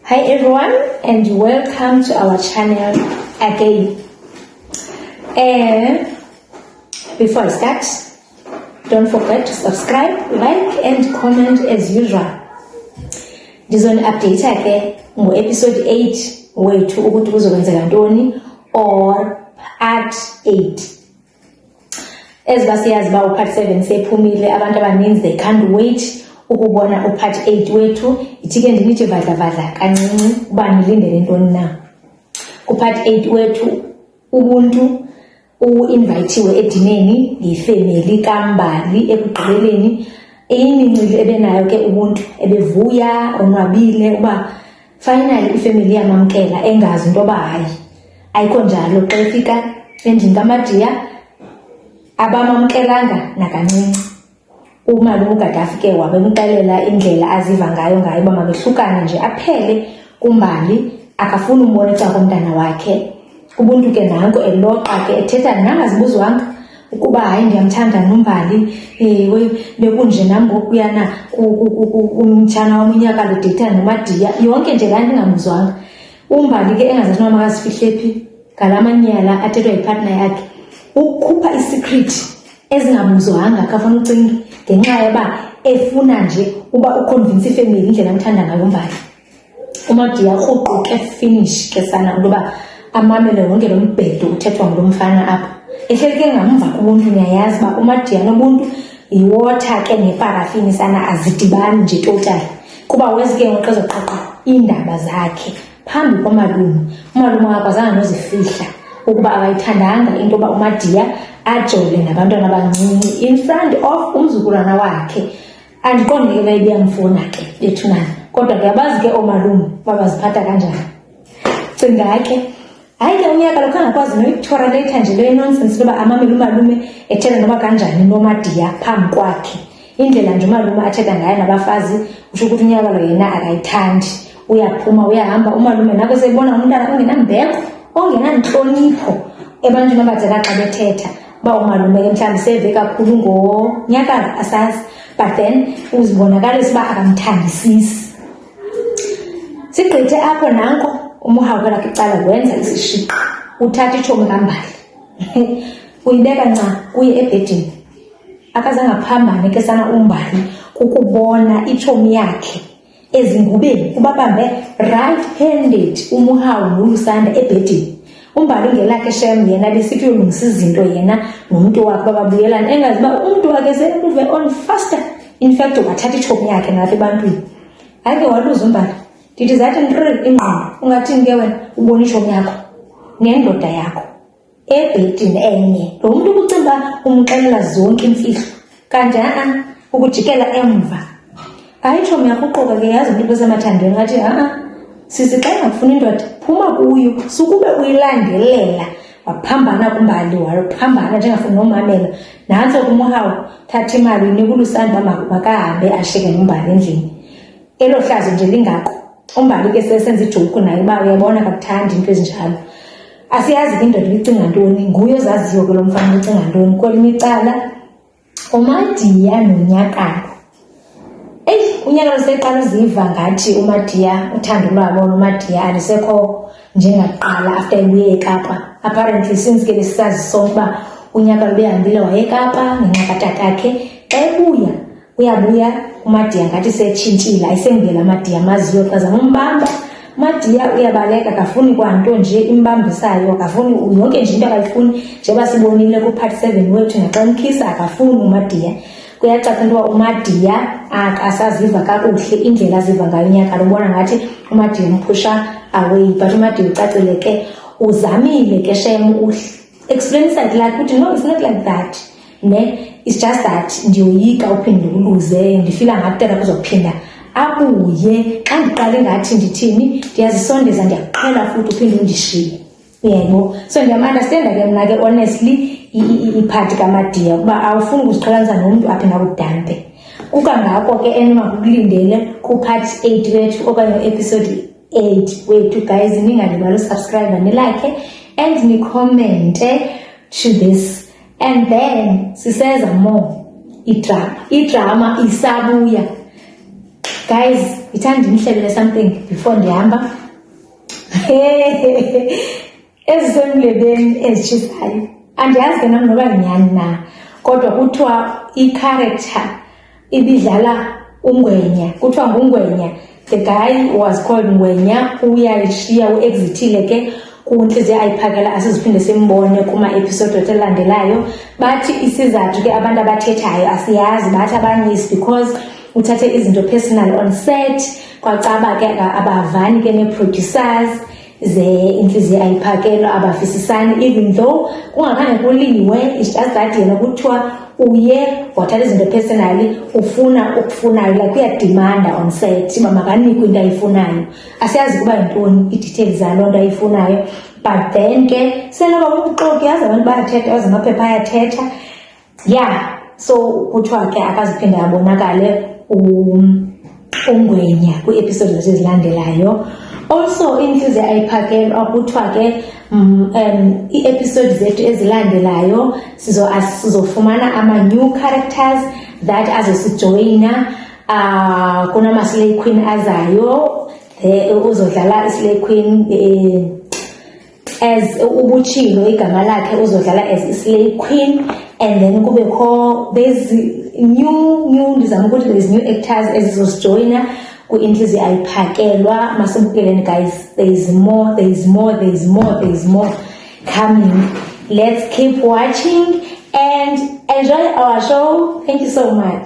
Hi everyone and welcome to our channel again. Before I start, don't forget to subscribe, like and comment as usual. Ndizoni update ke episode 8 wethu ukuthi kuzokwenzeka ntoni or part 8. As siyazi ba part 7 sephumile, abantu abaninzi they can't wait ukubona part 8 wethu. Ithi ke ndinithi vadla kancinci uba nilindele ntoni na. Part 8 wethu ubuntu uinvitiwe edineni yifamily kaMbali ekugqibeleni. Imincili ebenayo ke ubuntu ebevuya onwabile uba finally ifamily yamamkela, engazi into ba hayi ayikho njalo. Xa efika endlini kaMadiya abamamkelanga nakancinci. Umalume uGaddafi ke wabemxelela indlela aziva ngayo uba mabehlukane nje aphele kuMbali, akafuni umbonisa komntana wakhe. Ubuntu ke nanko eloqa ke ethetha nangazibuzwanga ukuba hayi ndiyamthanda noMbali, bekunje nam ngokuyana umtshana waminyaka ludetha noMadiya, yonke nje kanti ingamuzwanga. uMbali ke engazathi noma makasifihle phi ngalamanyala athethwa yipartner yakhe, ukukhupha isecret ezingabuzwanga akafuna ucinga ngenxa yoba efuna nje uba uconvince ifamily indlela amthanda ngayo uMbali. uMadiya rhuqu ke finish ke sana ngoba amamele wonke lo mbhedo uthethwa ngulo mfana apha. Ehleli ke ngamva kubuntu, niyayazi uba uMadiya nobuntu yiwater ke neparafini sana azidibani nje total, kuba wezi ke ngoku ezoqaqa iindaba zakhe phambi komalume. Umalume akakwazanga nozifihla ukuba akayithandanga into yoba uMadiya ajole nabantwana abancinci in front of umzukulwana wakhe. Andiqondi ke bebiyamfuna ke bethunana, kodwa ke abazi ke oomalume babaziphatha kanjani. Cinga ke hayi ke unyaka lo kangakwazi noyitolerate nje le nonsense loba amamele umalume ethetha noba kanjani noMadiya phambi kwakhe. Indlela nje umalume athetha ngayo nabafazi usho ukuthi unyaka lo yena akayithandi, uyaphuma uyahamba. Umalume nako sebona umntana ongenambeko ongenantlonipho ebantwini abadala xa bethetha uba umalume ke mhlawumbi seve kakhulu ngonyaka asazi, but then uzibonakalisa uba akamthandisisi. Sigqithe apho nanko umuhawu lakhe icala wenza isishiqi, uthatha itshomi kaMbali uyibeka nca kuye ebhedini. Akazange aphambane ke sana uMbali kukubona itshomi yakhe ezingubeni, ubabambe right handed umuhawu nolusanda ebhedini. uMbali ngelakhe shem yena besithi uyolungisa izinto yena nomuntu wakhe babuyelana, engazi uba umntu wakhe se-move on faster. In fact wathatha itshomi yakhe nalapha ebantwini. Hayi ke waluza uMbali. Ndithi zathi ingqondo ungathini ke wena ubona itshomi yakho nendoda yakho ebhedini enye, lo mntu ukucimba umxelela zonke imfihlo kanti ukujikela emva. Hayi itshomi yakho uqoka ke yazi umntu besemathandweni ngathi sisi xa ingafuna indoda phuma kuyo, sukube uyilandelela. Waphambana kuMbali, waphambana njengafuna nomamela. Nantso kumuhawu thatha imali uyinika ulusanda makahambe ashiyeke noMbali endlini. Elo hlazo nje lingako. uMbali ke sesenza ijoke naye uba uyabona kakuthandi into ezinjalo. Asiyazi ke indoda icinga ntoni, nguye ozaziyo ke lo mfana ucinga ntoni. Kwelinye icala uMadiya nonyakalo, unyakalo seqala uziva ngathi uMadiya uthando lwabo noMadiya alisekho njengakuqala after ebuye eKapa. Apparently since ke besisazi sonke uba unyakalo behambile waye eKapa ngenxa katatakhe. Ebuya uyabuya uMadiya ngathi setshintshile, ayisengela uMadiya maziyo xa zamumbamba. uMadiya uyabaleka, akafuni kwanto nje imbambisayo, akafuni yonke nje into akayifuni njengoba sibonile ku-part 7 wethu naxa mkhisa akafuni uMadiya. Kuyacaca into yoba uMadiya akasaziva kakuhle indlela aziva ngayo unyakalo. Ubona ngathi uMadiya umphusha away, but uMadiya ucacile ke uzamile ke shem explainisa like ukuthi no, it's not like that it's just that ndiyoyika uphinde uluze, ndifila ngathi tata kuzophinda abuye. Xa ndiqale ngathi ndithini ndiyazisondeza, ndiyaqhela futhi uphinde undishiye, uyaybo. So ndiyam-understanda ke mna ke honestly iphathi kaMadiya ukuba awufuni ukuziqhelanisa nomntu aphinda kudampe. Kukangako ke enimakukulindele ku-part 8 wethu okanye episode 8 wethu. Guys, ningalibali usubscribe nilike and nicommente to this, and then siseza more idrama isabuya. Guys, yithanda ndinihlebele something before ndihamba. Ezisemlebeni ezitshisayo andiyazi ke nam noba yinyani na, kodwa kuthiwa i-character ibidlala uNgwenya, kuthiwa nguNgwenya. The guy was called Ngwenya, uyayishiya uexithile ke kuNhliziyo Ayiphakela, asiziphinde simbone kuma-episode elandelayo. Bathi isizathu ke abantu abathethayo asiyazi, bathi abanye is because uthathe izinto personal on set, kwacaba ke abavani ke nee-producers ze-Inhliziyo Ayiphakela, abavisisani, even though kungakhange kuliwe. It's just that yena kuthiwa uye wathatha izinto personally, ufuna ukufunayo, like uyadimanda on set uba makanikwe into ayifunayo. Asiyazi kuba yintoni i-details zaloo nto ayifunayo, but then ke senoba kubuxoki, yazi abantu bayathetha, yazi amaphepha ayathetha. Yeah, so kuthiwa ke akaziphinde abonakale uNgwenya kwii-episode ezilandelayo. Also Inhliziyo Ayiphakela kuthiwa ke ii-episode zethu ezilandelayo sizofumana ama-new characters that azosijoyina. Kunama-Slay Queen azayo, uzodlala i-Slay Queen as uButshilo igama lakhe, uzodlala as i-Slay Queen. And then kubekho there's new actors ezizosijoyina ku-Inhliziyo Ayiphakelwa. Masibukeleni guys, there is more coming. Let's keep watching and enjoy our show. Thank you so much.